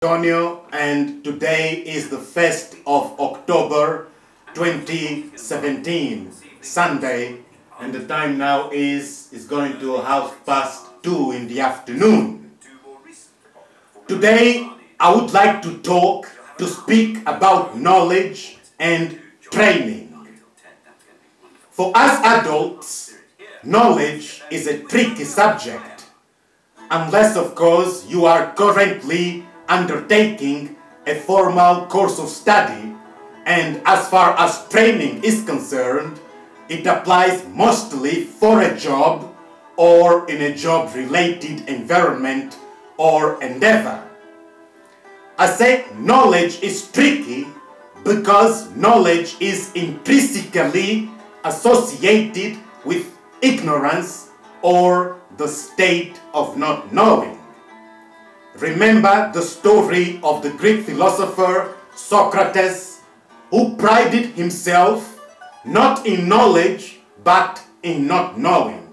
Antonio, and today is the 1st of October 2017, Sunday, and the time now is going to 2:30 in the afternoon. Today I would like to speak about knowledge and training. For us adults, knowledge is a tricky subject, unless of course you are currently undertaking a formal course of study, and as far as training is concerned, it applies mostly for a job or in a job-related environment or endeavor. I say knowledge is tricky because knowledge is intrinsically associated with ignorance or the state of not knowing. Remember the story of the Greek philosopher Socrates, who prided himself not in knowledge but in not knowing.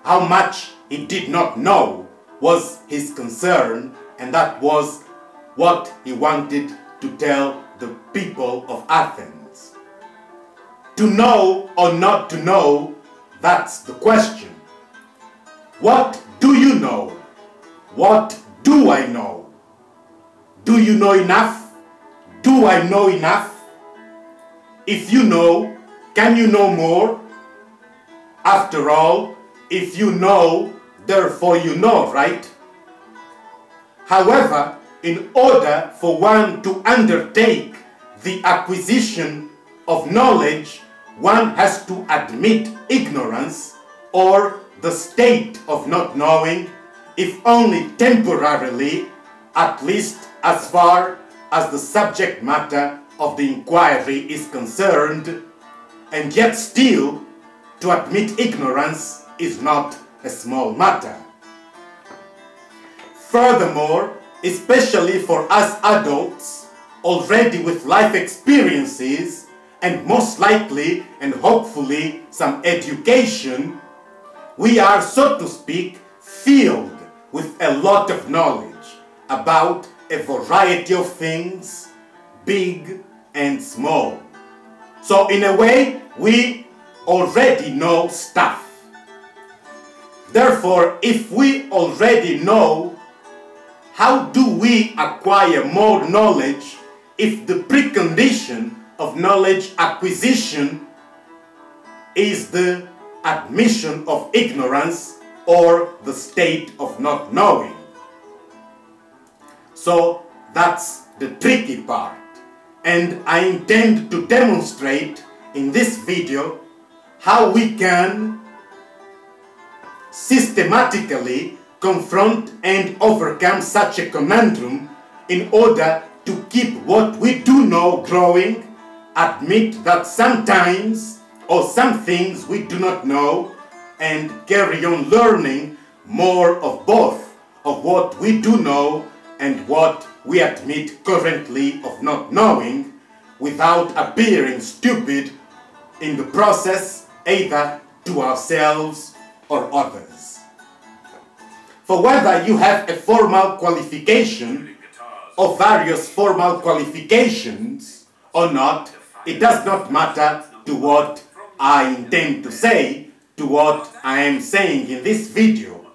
How much he did not know was his concern, and that was what he wanted to tell the people of Athens. To know or not to know, that's the question. What do you know? What do I know? Do you know enough? Do I know enough? If you know, can you know more? After all, if you know, therefore you know, right? However, in order for one to undertake the acquisition of knowledge, one has to admit ignorance or the state of not knowing, if only temporarily, at least as far as the subject matter of the inquiry is concerned, and yet still, to admit ignorance is not a small matter. Furthermore, especially for us adults, already with life experiences, and most likely and hopefully some education, we are, so to speak, filled with a lot of knowledge about a variety of things, big and small. So in a way, we already know stuff. Therefore, if we already know, how do we acquire more knowledge if the precondition of knowledge acquisition is the admission of ignorance or the state of not knowing? So that's the tricky part, and I intend to demonstrate in this video how we can systematically confront and overcome such a conundrum in order to keep what we do know growing, admit that sometimes or some things we do not know, and carry on learning more of both, of what we do know and what we admit currently of not knowing, without appearing stupid in the process, either to ourselves or others. For whether you have a formal qualification or various formal qualifications or not, it does not matter to what I intend to say, to what I am saying in this video.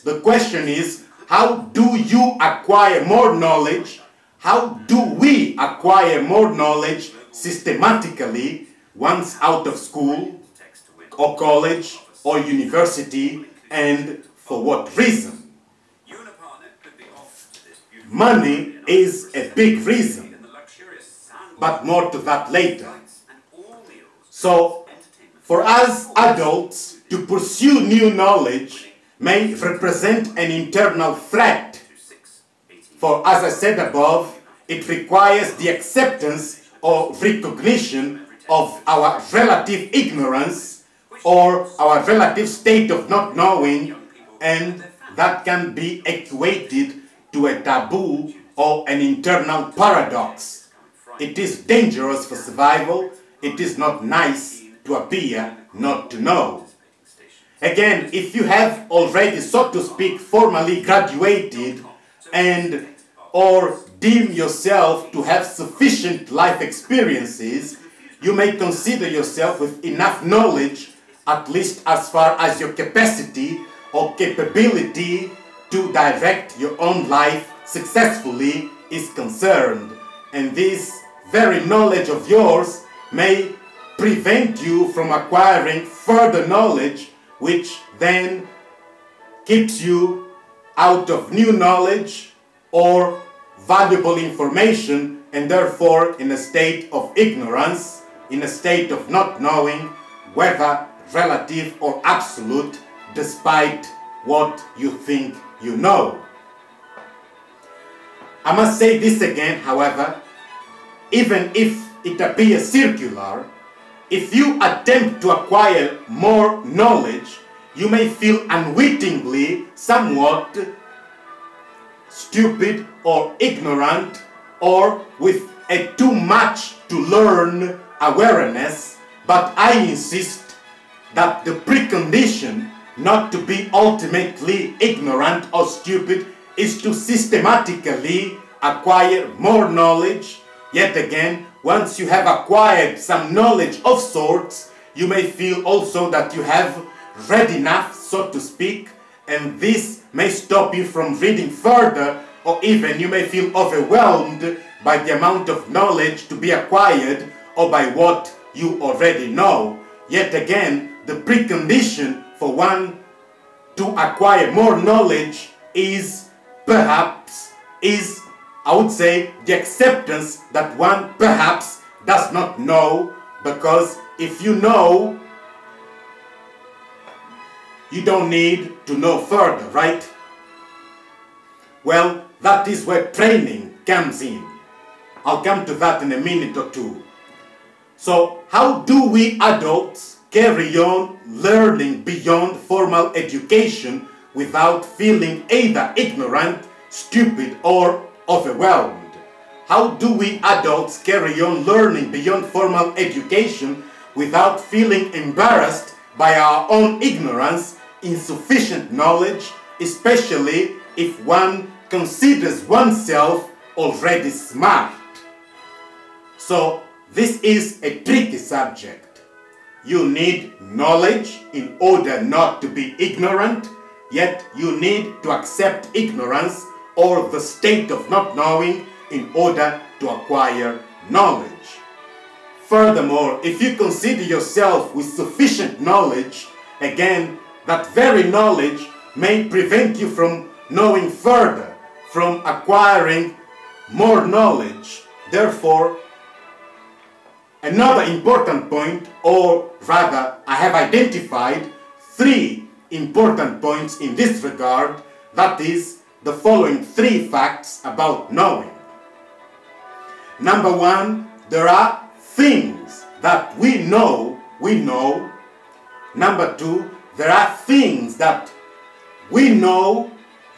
The question is, how do you acquire more knowledge? How do we acquire more knowledge systematically once out of school or college or university, and for what reason? Money is a big reason, but more to that later. So, for us adults, to pursue new knowledge may represent an internal threat. For as I said above, it requires the acceptance or recognition of our relative ignorance or our relative state of not knowing, and that can be equated to a taboo or an internal paradox. It is dangerous for survival. It is not nice to appear not to know. Again, if you have already, so to speak, formally graduated and or deem yourself to have sufficient life experiences, you may consider yourself with enough knowledge, at least as far as your capacity or capability to direct your own life successfully is concerned. And this very knowledge of yours may prevent you from acquiring further knowledge, which then keeps you out of new knowledge or valuable information, and therefore in a state of ignorance, in a state of not knowing whether relative or absolute, despite what you think you know. I must say this again, however, even if it appears circular, if you attempt to acquire more knowledge, you may feel unwittingly somewhat stupid or ignorant, or with a too much to learn awareness, but I insist that the precondition not to be ultimately ignorant or stupid is to systematically acquire more knowledge. Yet again, once you have acquired some knowledge of sorts, you may feel also that you have read enough, so to speak, and this may stop you from reading further, or even you may feel overwhelmed by the amount of knowledge to be acquired or by what you already know. Yet again, the precondition for one to acquire more knowledge is I would say, the acceptance that one perhaps does not know, because if you know, you don't need to know further, right? Well, that is where training comes in. I'll come to that in a minute or two. So, how do we adults carry on learning beyond formal education without feeling either ignorant, stupid, or overwhelmed? How do we adults carry on learning beyond formal education without feeling embarrassed by our own ignorance, insufficient knowledge, especially if one considers oneself already smart? So, this is a tricky subject. You need knowledge in order not to be ignorant, yet you need to accept ignorance or the state of not knowing in order to acquire knowledge. Furthermore, if you consider yourself with sufficient knowledge, again, that very knowledge may prevent you from knowing further, from acquiring more knowledge. Therefore, another important point, or rather, I have identified 3 important points in this regard, that is, the following 3 facts about knowing. Number 1, there are things that we know. Number 2, there are things that we know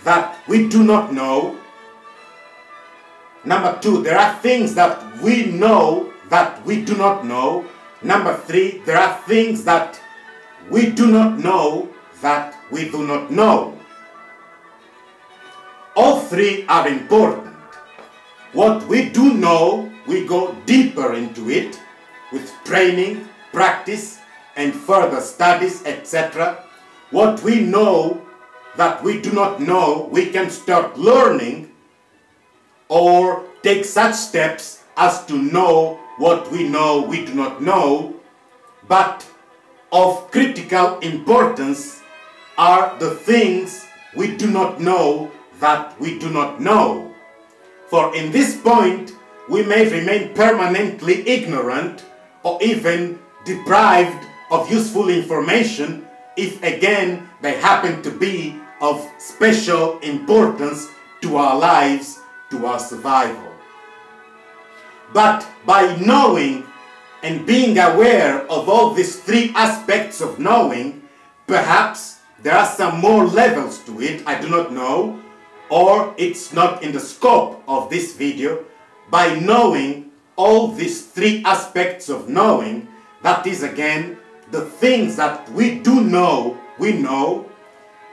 that we do not know. Number 2, there are things that we know that we do not know. Number 3, there are things that we do not know that we do not know. All 3 are important. What we do know, we go deeper into it with training, practice, and further studies, etc. What we know that we do not know, we can start learning or take such steps as to know what we know we do not know. But of critical importance are the things we do not know that we do not know. For in this point, we may remain permanently ignorant or even deprived of useful information if again they happen to be of special importance to our lives, to our survival. But by knowing and being aware of all these 3 aspects of knowing, perhaps there are some more levels to it, I do not know, or it's not in the scope of this video. By knowing all these 3 aspects of knowing, that is again, the things that we do know, we know,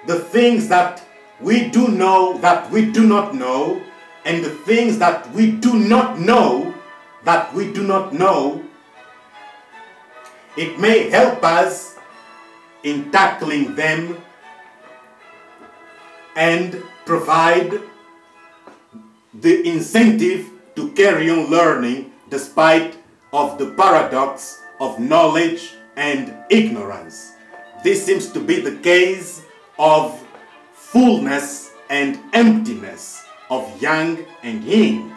the things that we do know that we do not know, and the things that we do not know, it may help us in tackling them and provide the incentive to carry on learning despite of the paradox of knowledge and ignorance. This seems to be the case of fullness and emptiness, of yang and yin.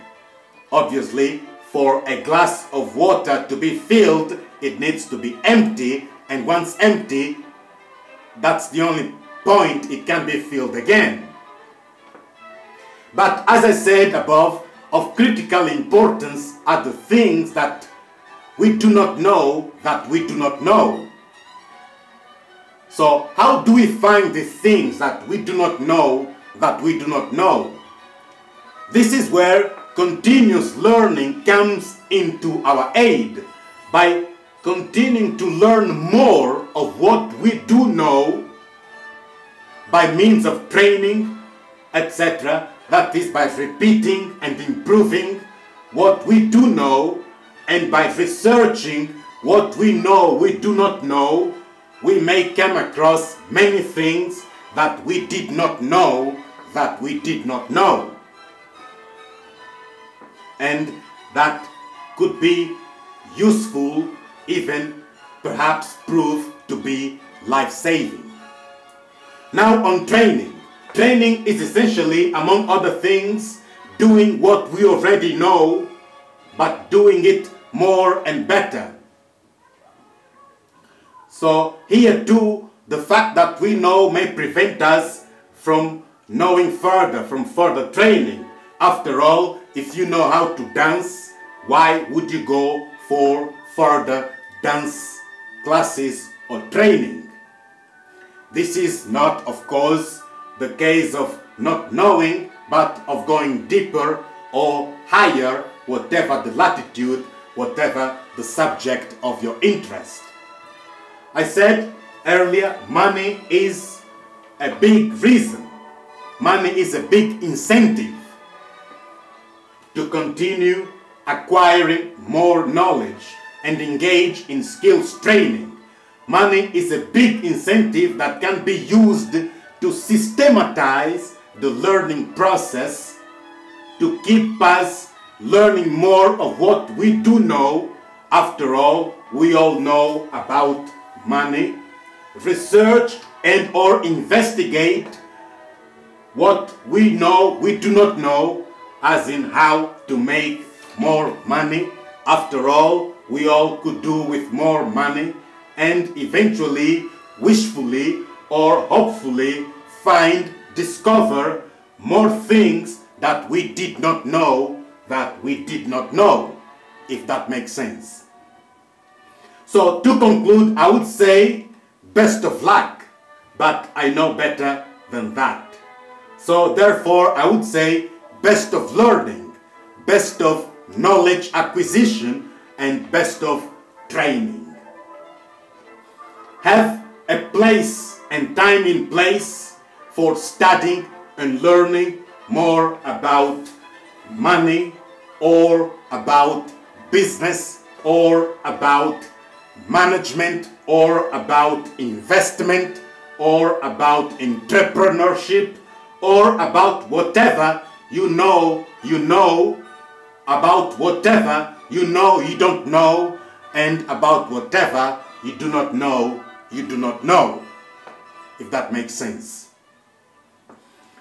Obviously, for a glass of water to be filled, it needs to be empty, and once empty, that's the only point it can be filled again. But as I said above, of critical importance are the things that we do not know that we do not know. So how do we find the things that we do not know that we do not know? This is where continuous learning comes into our aid, by continuing to learn more of what we do know by means of training, etc. That is, by repeating and improving what we do know, and by researching what we know we do not know, we may come across many things that we did not know that we did not know. And that could be useful, even perhaps prove to be life-saving. Now on training. Training is essentially, among other things, doing what we already know, but doing it more and better. So here too, the fact that we know may prevent us from knowing further, from further training. After all, if you know how to dance, why would you go for further dance classes or training? This is not, of course, the case of not knowing, but of going deeper or higher, whatever the latitude, whatever the subject of your interest. I said earlier, money is a big reason. Money is a big incentive to continue acquiring more knowledge and engage in skills training. Money is a big incentive that can be used to systematize the learning process, to keep us learning more of what we do know. After all, we all know about money. Research and or investigate what we know we do not know, as in how to make more money. After all, we all could do with more money, and eventually, wishfully or hopefully discover more things that we did not know that we did not know, if that makes sense. So to conclude, I would say best of luck, but I know better than that. So therefore I would say best of learning, best of knowledge acquisition, and best of training. Have a place and time in place for studying and learning more about money, or about business, or about management, or about investment, or about entrepreneurship, or about whatever you know, about whatever you know you don't know, and about whatever you do not know, if that makes sense.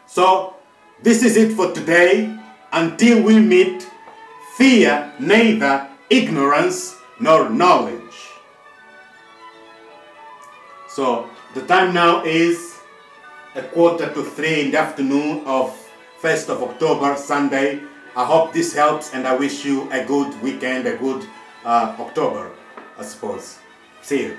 So this is it for today. Until we meet, fear neither ignorance nor knowledge. So the time now is 2:45 in the afternoon of 1st of October, Sunday. I hope this helps, and I wish you a good weekend, a good October, I suppose. See you.